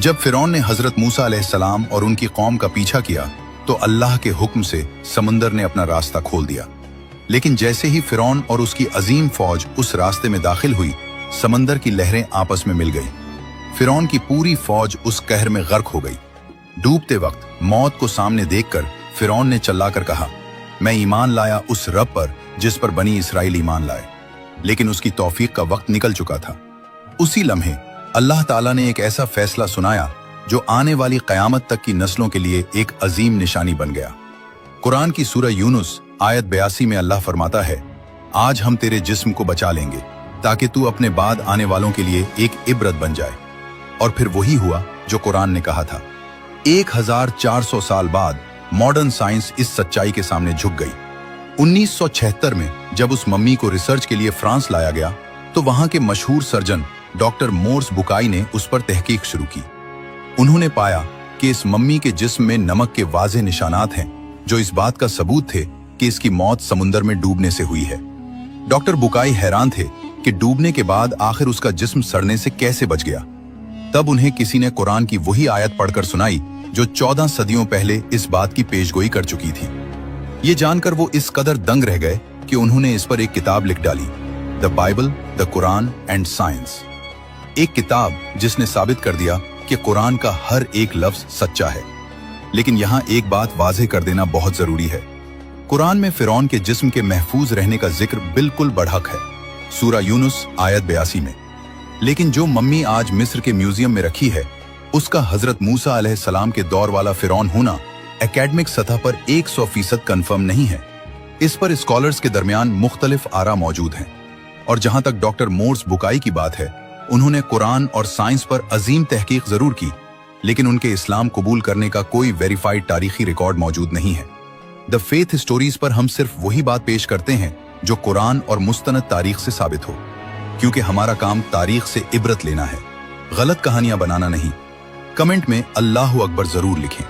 जब फिरौन ने हजरत मूसा अलैहिस्सलाम और उनकी कौम का पीछा किया तो अल्लाह के हुक्म से समंदर ने अपना रास्ता खोल दिया। लेकिन जैसे ही फिरौन और उसकी अजीम फौज उस रास्ते में दाखिल हुई, समंदर की लहरें आपस में मिल गई। फिरौन की पूरी फौज उस कहर में गर्क हो गई। डूबते वक्त मौत को सामने देखकर फिरौन ने चिल्लाकर कहा, मैं ईमान लाया उस रब पर जिस पर बनी इसराइल ईमान लाए। लेकिन उसकी तौफीक का वक्त निकल चुका था। उसी लम्हे अल्लाह ताला ने एक ऐसा फैसला सुनाया जो आने वाली क़यामत तक की नस्लों के लिए एक अजीम निशानी बन गया। कुरान की सूरह यूनुस आयत 82 में अल्लाह फरमाता है, आज हम तेरे जिस्म को बचा लेंगे ताकि तू अपने बाद आने वालों के लिए एक इबरत बन जाए। और फिर वही हुआ जो कुरान ने कहा था। 1400 साल बाद मॉडर्न साइंस इस सच्चाई के सामने झुक गई। 1976 में जब उस मम्मी को रिसर्च के लिए फ्रांस लाया गया तो वहां के मशहूर सर्जन डॉक्टर मोर्स बुकाई ने उस पर तहकीक शुरू की। उन्होंने पाया कि इस मम्मी के जिस्म में नमक के वाज़ेह निशानात हैं जो इस बात का सबूत थे कि इसकी मौत समुद्र में डूबने से हुई है। डॉक्टर बुकाई हैरान थे कि डूबने के बाद आखिर उसका जिस्म सड़ने से कैसे बच गया। तब उन्हें किसी ने कुरान की वही आयत पढ़कर सुनाई जो 14 सदियों पहले इस बात की पेशगोई कर चुकी थी। ये जानकर वो इस कदर दंग रह गए कि उन्होंने इस पर एक किताब लिख डाली, the Bible, the Quran and science. एक किताब जिसने साबित कर दिया कि कुरान का हर एक लफ्ज सच्चा है। लेकिन यहाँ एक बात वाज़ेह कर देना बहुत जरूरी है। कुरान में फिरौन के जिस्म के महफूज रहने का जिक्र बिल्कुल बढ़क है, सूरह यूनुस आयत 82 में। लेकिन जो मम्मी आज मिस्र के म्यूजियम में रखी है, उसका हजरत मूसा अलैहिस्सलाम के दौर वाला फिरौन होना एकेडमिक सतह पर 100% कन्फर्म नहीं है। इस पर स्कॉलर्स के दरमियान मुख्तलिफ आरा मौजूद हैं। और जहां तक डॉक्टर मोर्स बुकाई की बात है, उन्होंने कुरान और साइंस पर अजीम तहकीक जरूर की, लेकिन उनके इस्लाम कबूल करने का कोई वेरीफाइड तारीखी रिकॉर्ड मौजूद नहीं है। द फेथ स्टोरीज पर हम सिर्फ वही बात पेश करते हैं जो कुरान और मुस्तनद तारीख से साबित हो, क्योंकि हमारा काम तारीख से इबरत लेना है, गलत कहानियां बनाना नहीं। कमेंट में अल्लाहु अकबर जरूर लिखें।